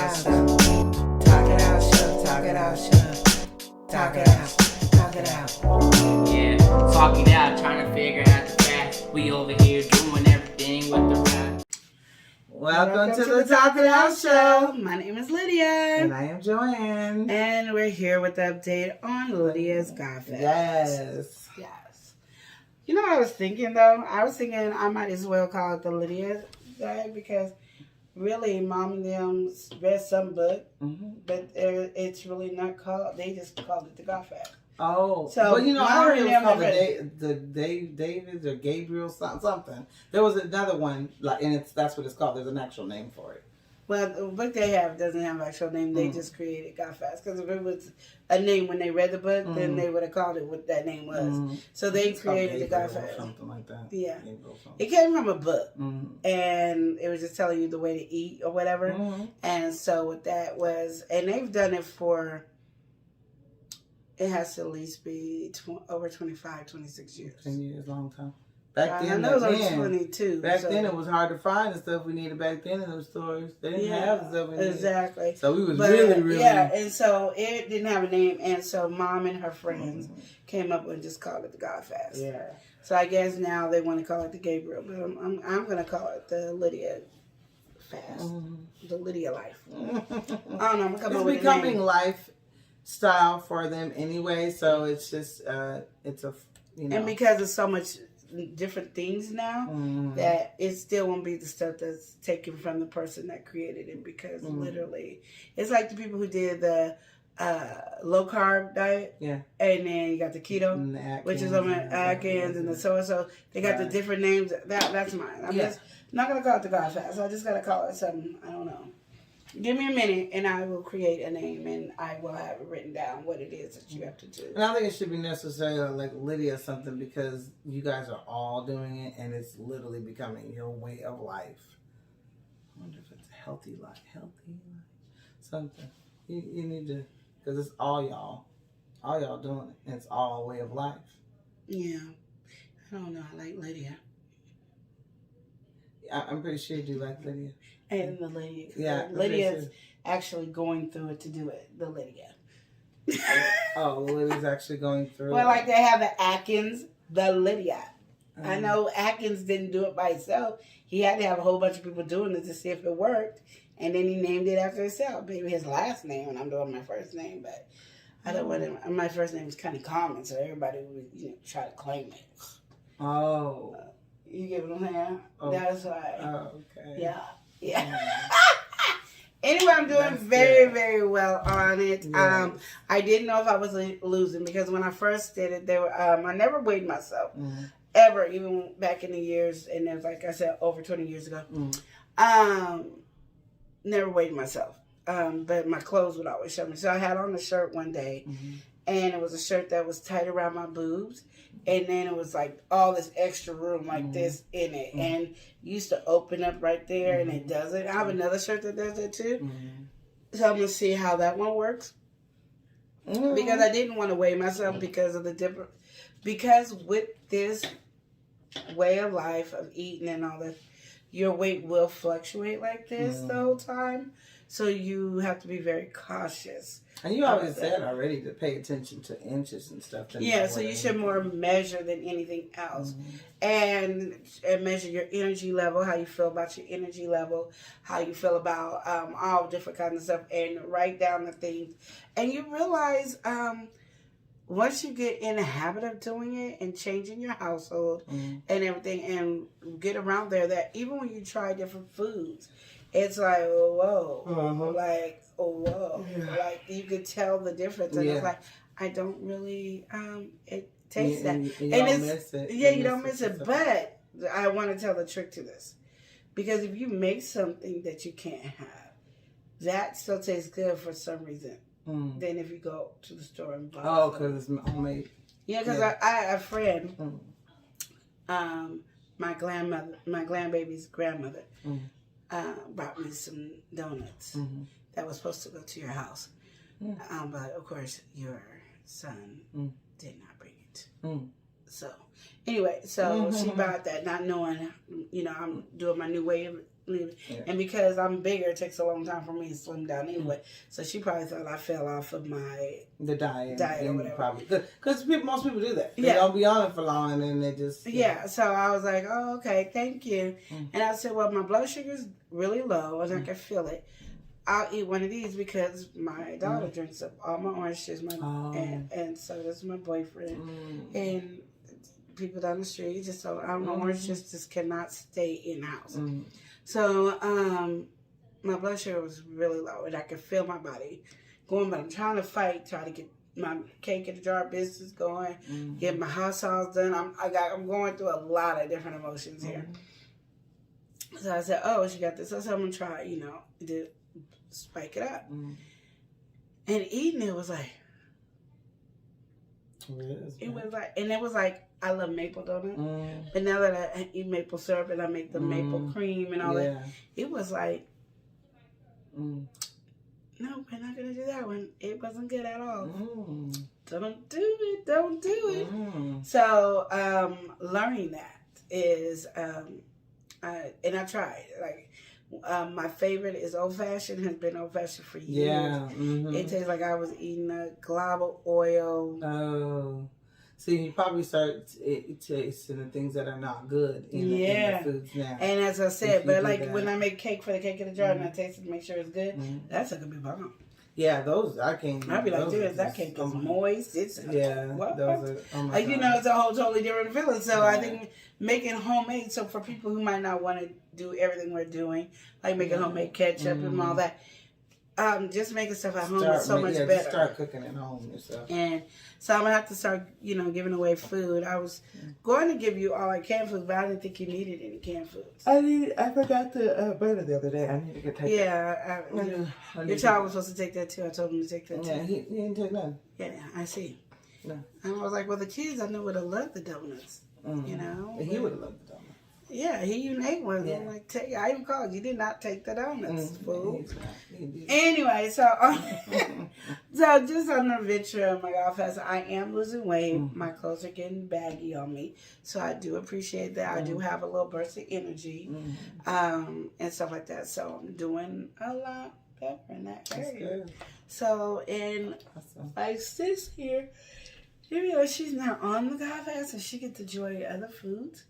out. Talk it out, show. Talk it out, show. Talk it out. Talk it out. Yeah, talk it out, trying to figure out the path. We over here doing everything with the rap. Welcome to the Talk It Out Show. My name is Lydia. And I am Joanne. And we're here with the update on Lydia's Godfest. Yes. Yes. You know what I was thinking, though? I was thinking I might as well call it the Lydia Day because really, Mom and them read some book, but it's really not called, they just called it the Godfest. Oh, so well, you know, I heard it was called the David or Gabriel something. There was another one, like, and that's what it's called. There's an actual name for it. Well, the book they have doesn't have an actual name. They just created Godfest. Because if it was a name when they read the book, then they would have called it what that name was. So they created the Godfest. Something like that. Yeah. It came from a book. And it was just telling you the way to eat or whatever. And so what that was, and they've done it for, it has to at least be over 25, 26 years. 10 years, long time. Back then, I know it was 22. Back then, it was hard to find the stuff we needed back then in those stores. They didn't have the stuff we needed. Exactly. So we was really... Yeah, and so it didn't have a name, and so Mom and her friends came up and just called it the Godfest. Yeah. So I guess now they want to call it the Gabriel, but I'm going to call it the Lydia Fast. The Lydia Life. I don't know, I'm going to come up with a name. It's becoming lifestyle for them anyway, so it's just, it's a, you know. And because it's so much different things now that it still won't be the stuff that's taken from the person that created it, because literally it's like the people who did the low carb diet, and then you got the keto, which is on the Atkins and the so they got the different names. That's mine. I'm just not gonna call it the Godfest. I just gotta call it something. I don't know. Give me a minute and I will create a name and I will have it written down what it is that you have to do. And I think it should be necessarily like Lydia something, because you guys are all doing it and it's literally becoming your way of life. I wonder if it's a healthy life. Something. You need to, because it's all y'all doing it, and it's all a way of life. Yeah. I don't know. I like Lydia. I'm pretty sure you do like Lydia. And the Lydia. Yeah. Lydia's actually going through it to do it. The Lydia. Oh, Lydia's actually going through well, it. like they have the Atkins, the Lydia. I know Atkins didn't do it by himself. He had to have a whole bunch of people doing it to see if it worked. And then he named it after himself. Maybe his last name, and I'm doing my first name, but I don't want to. My first name is kind of common, so everybody would try to claim it. Oh. You get what I'm saying? Oh. That's why. Oh, okay. Yeah. Anyway, I'm doing very well on it. Yes. I didn't know if I was losing, because when I first did it, I never weighed myself ever, even back in the years, and it was like I said, over 20 years ago. Never weighed myself, but my clothes would always show me. So I had on a shirt one day, and it was a shirt that was tight around my boobs. And then it was like all this extra room like this in it. And used to open up right there, and it doesn't. I have another shirt that does it too. So I'm going to see how that one works. Because I didn't want to weigh myself because of the different... Because with this way of life of eating and all that, your weight will fluctuate like this the whole time. So you have to be very cautious. And you always said already to pay attention to inches and stuff. Yeah, so you should more measure than anything else. And measure your energy level, how you feel about your energy level, how you feel about all different kinds of stuff, and write down the things. And you realize once you get in the habit of doing it and changing your household and everything, and get around there, that even when you try different foods, it's like, whoa, like, like you could tell the difference, and it's like, I don't really, it tastes that, and you don't miss it. Yeah, you don't miss it, but I want to tell the trick to this, because if you make something that you can't have, that still tastes good for some reason. Then if you go to the store and buy because it's homemade. Yeah, because I have a friend, my grandbaby's grandmother, brought me some donuts that was supposed to go to your house. But of course, your son did not bring it. So, anyway, she bought that, not knowing, I'm doing my new way of leave it. Yeah. And because I'm bigger, it takes a long time for me to slim down anyway. So she probably thought I fell off of the diet or whatever. Probably because most people do that. They Yeah. don't be on it for long, and then they just Yeah. So I was like, oh, okay, thank you. And I said, well, my blood sugar's really low, and I can feel it. I'll eat one of these because my daughter drinks up all my orange juice, and so does my boyfriend, and people down the street just so I don't know, orange juice just cannot stay in the house. So my blood sugar was really low, and I could feel my body going, but I'm trying to try to get my cake in the jar business going, get my hot sauce done. I'm going through a lot of different emotions here. So I said, oh, she got this. So I said, I'm gonna try, to spike it up. And eating it was like, it was like, I love maple donut. But now that I eat maple syrup and I make the maple cream and all that, it was like, no, we're not going to do that one. It wasn't good at all. Don't do it. So, learning that is, and I tried, like, my favorite is old fashioned. Has been old fashioned for years. Yeah, It tastes like I was eating a glob of oil. Oh, so you probably start tasting the things that are not good in the foods now. And as I said, but like when I make cake for the cake in the jar and I taste it to make sure it's good, that's a good be bomb. Yeah, those I can't. I'd be like, dude, that cake is moist. It's what? Those are, oh my God. It's a whole totally different feeling. So I think making homemade. So for people who might not want to do everything we're doing, like making homemade ketchup and all that, just making stuff at home is so much better. Just start cooking at home yourself. And so I'm gonna have to start, giving away food. I was going to give you all like canned food, but I didn't think you needed any canned foods. I forgot the butter the other day. I need to get taken. Yeah, your child was supposed to take that too. I told him to take that too. Yeah, he didn't take none. Yeah, I see. No. And I was like, well, the kids I know would have loved the donuts. He would have loved the donuts. Yeah, he even ate one. Yeah. I'm like, I even called you. Did not take the donuts, fool. Anyway, so just on the adventure of my golf fest, I am losing weight. My clothes are getting baggy on me, so I do appreciate that. I do have a little burst of energy, and stuff like that. So I'm doing a lot better in that area. So like sis here, she's not on the golf fest, and she gets to enjoy other foods.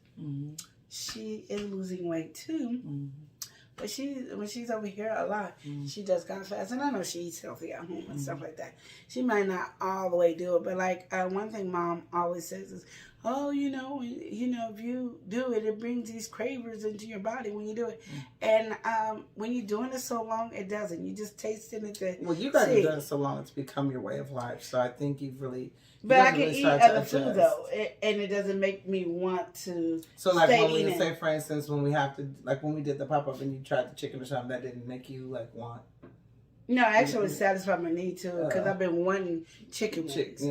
She is losing weight too, but when she's over here a lot, she does golf fast, and I know she eats healthy at home and stuff like that. She might not all the way do it, but like one thing Mom always says is, "Oh, if you do it, it brings these cravings into your body when you do it." And when you're doing it so long, it doesn't. You just tasting it. Well, you guys have done it so long; it's become your way of life. So I think you've really. But I can eat other food though, and it doesn't make me want to. So like when we say, for instance, when we did the pop up and you tried the chicken or something, that didn't make you like want. No, actually, it satisfied my need too because I've been wanting chicken wings.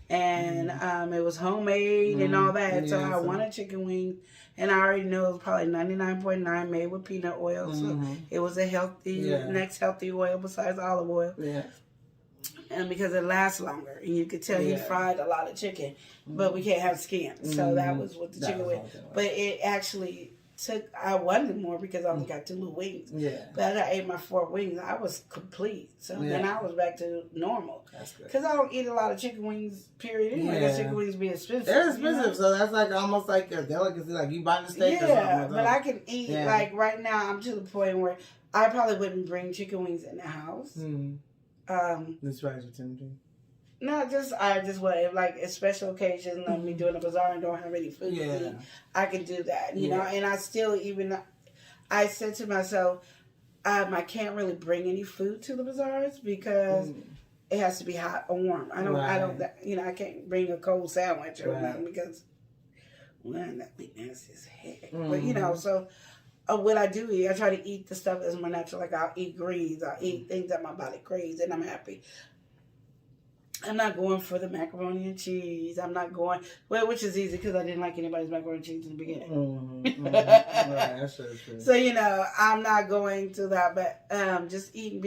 And it was homemade and all that, so I wanted chicken wings, and I already know it was probably 99.9 made with peanut oil, so it was a next healthy oil besides olive oil. Yeah. And because it lasts longer, and you could tell he fried a lot of chicken, but we can't have skin, so that was what the chicken was. But it actually I wanted more because I only got 2 little wings. Yeah. But I ate my 4 wings, I was complete. So then I was back to normal. That's good. Because I don't eat a lot of chicken wings, period. Anyway, because chicken wings be expensive. They're expensive, so that's like almost like a delicacy, like you buying a steak or something. Yeah, but I can eat, like right now, I'm to the point where I probably wouldn't bring chicken wings in the house. That's right, you're tempting. No, I just want, if like a special occasion, like me doing a bazaar and don't have any food to eat, I can do that, you know. And I still I said to myself, I can't really bring any food to the bazaars because it has to be hot or warm. I don't, I can't bring a cold sandwich or nothing because, that be nasty as heck. But so. What I do eat, I try to eat the stuff that's more natural. Like I'll eat greens, I'll eat things that my body craves, and I'm happy. I'm not going for the macaroni and cheese. I'm not going, which is easy because I didn't like anybody's macaroni and cheese in the beginning. Right, that's true. So I'm not going to that, but just eating,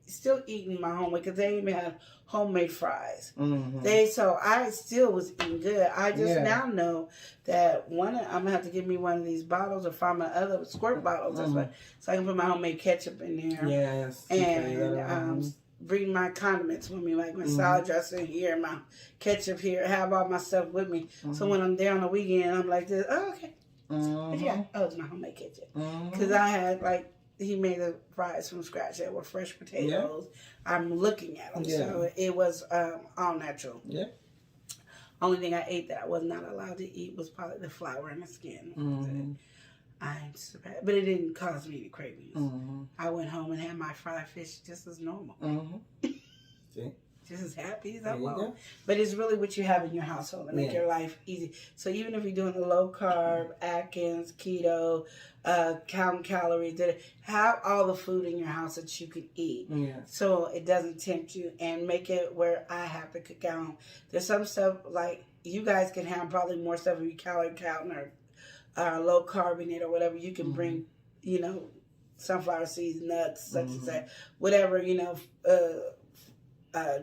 still eating my homemade because they even had homemade fries. Mm-hmm. So I still was eating good. I just now know that I'm gonna have to give me one of these bottles or find my other squirt bottles. That's what, so I can put my homemade ketchup in there. Yes. And bring my condiments with me, like my salad dressing here, my ketchup here, have all my stuff with me. So when I'm there on the weekend, I'm like this. Oh, okay. Yeah. Oh, it's my homemade ketchup. Because I had he made the fries from scratch. They were fresh potatoes. Yeah. I'm looking at them. Yeah. So it was all natural. Yeah. Only thing I ate that I was not allowed to eat was probably the flour and the skin. I'm surprised. But it didn't cause me any cravings. I went home and had my fried fish just as normal. See? Just as happy as I was. But it's really what you have in your household to make your life easy. So even if you're doing a low carb, Atkins, keto, counting calories, have all the food in your house that you can eat. Yeah. So it doesn't tempt you, and make it where I have to cook at home. There's some stuff like you guys can have probably more stuff if you calorie counting or low carbonate or whatever. You can bring, sunflower seeds, nuts, such as that, whatever,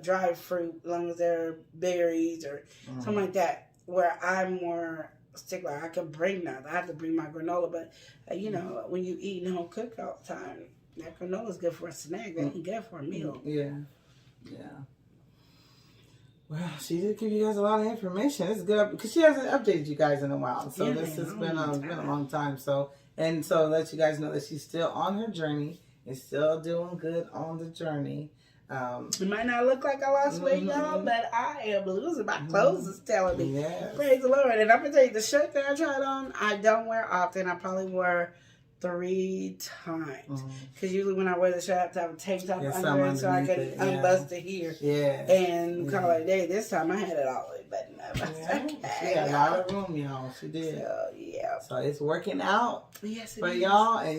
dried fruit, as long as they're berries or something like that, where I'm more stickler. I can bring that. I have to bring my granola, but, when you eat and home cook all the time, that granola is good for a snack. That ain't good for a meal. Yeah. Well, she did give you guys a lot of information. It's good because she hasn't updated you guys in a while. So this has been a long time. So let you guys know that she's still on her journey and still doing good on the journey. It might not look like I lost weight, y'all, but I am losing. My clothes is telling me. Yes. Praise the Lord. And I'm going to tell you, the shirt that I tried on, I don't wear often. I probably wear 3 times. Because usually when I wear the shirt, I have to have a tank top under it so I can unbust it here. Yeah. And call it a day. This time I had it all the way buttoned up. She had a lot of room, y'all. She did. So, So it's working out for y'all. And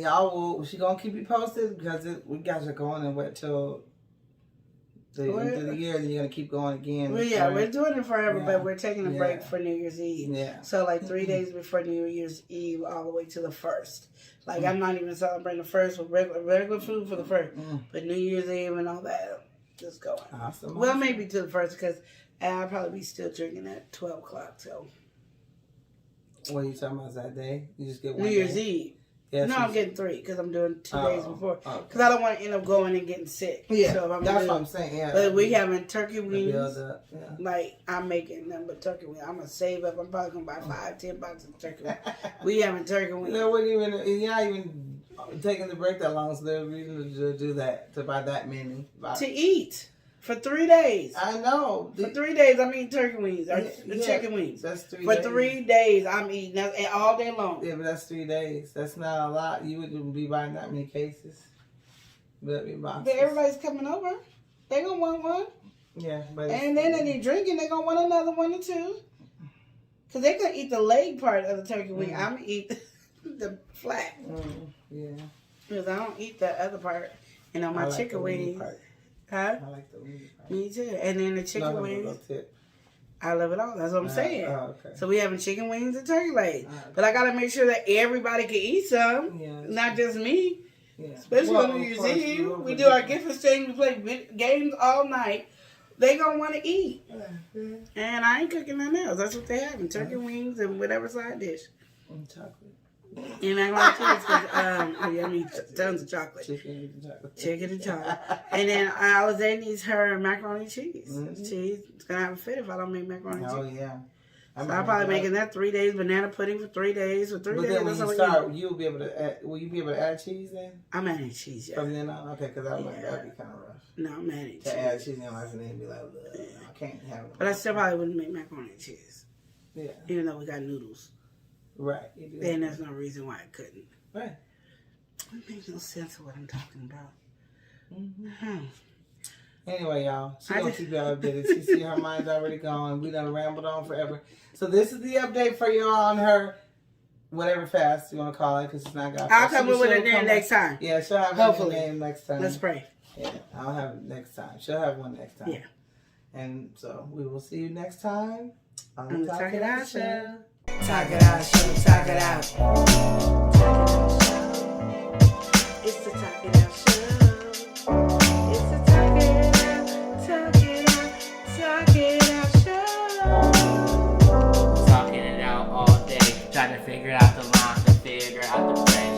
she going to keep you posted because we guys are going and wait till the end of the year, then you're going to keep going again. Well, we're doing it forever, but we're taking a break for New Year's Eve. Yeah. So, 3 days before New Year's Eve, all the way to the 1st. I'm not even celebrating the 1st with regular food for the 1st. But New Year's Eve and all that, just going. Awesome. Well, maybe to the 1st, because I'll probably be still drinking at 12 o'clock, so. What are you talking about that day? You just get one New Year's Eve. Yeah, no, I'm getting 3 because I'm doing 2 days before. Because I don't want to end up going and getting sick. Yeah, so that's what I'm saying. Yeah, but we having turkey wings. I'm making them, but turkey wings. I'm gonna save up. I'm probably gonna buy 5-10 boxes of turkey wings. We having turkey wings. You're not even taking the break that long, so there's reason to do that, to buy that many. To eat. For 3 days. I know. For 3 days, I'm eating turkey wings. Or chicken wings. That's 3 days. For 3 days, I'm eating that all day long. Yeah, but that's 3 days. That's not a lot. You wouldn't be buying that many cases. But everybody's coming over. They going to want one. Yeah. And then they need drinking. They going to want another one or two. Because they going to eat the leg part of the turkey wing. I'm going to eat the flat. Yeah. Because I don't eat the other part. And on my chicken wings. Huh? I like the wings. Me too. And then the chicken wings. I love it all. That's what I'm saying. Okay. So we having chicken wings and turkey legs. But I got to make sure that everybody can eat some. Yeah. Not just me. Yeah. Especially on New Year's Eve. We do our gift exchange. We play games all night. They going to want to eat. And I ain't cooking nothing else. That's what they having. Turkey wings and whatever side dish. And chocolate. And macaroni and cheese, I mean tons of chocolate. Chicken and chocolate. And then Alize needs her macaroni and cheese. Cheese. It's going to have a fit if I don't make macaroni and cheese. Oh, yeah. So I'm probably making that 3 days, banana pudding for 3 days. For 3 days. Then when you start, will you be able to add cheese then? I'm adding cheese, yeah. From then on? Okay, because that'd be kind of rough. No, I'm adding cheese. To add cheese in your life and then be like, I can't have it. But I still probably wouldn't make macaroni and cheese. Yeah. Even though we got noodles. Right. And there's no reason why I couldn't. Right. It makes no sense of what I'm talking about. Anyway, y'all, she's going to keep y'all updated. She see her mind's already gone. We done rambled on forever. So this is the update for y'all on her, whatever fast you want to call it, because it's not got. I'll come up with it there next time. Yeah, she'll have her name next time. Let's pray. Yeah, I'll have it next time. She'll have one next time. Yeah. And so we will see you next time on the Talkitoutshow. Talk it out, show, talk it out.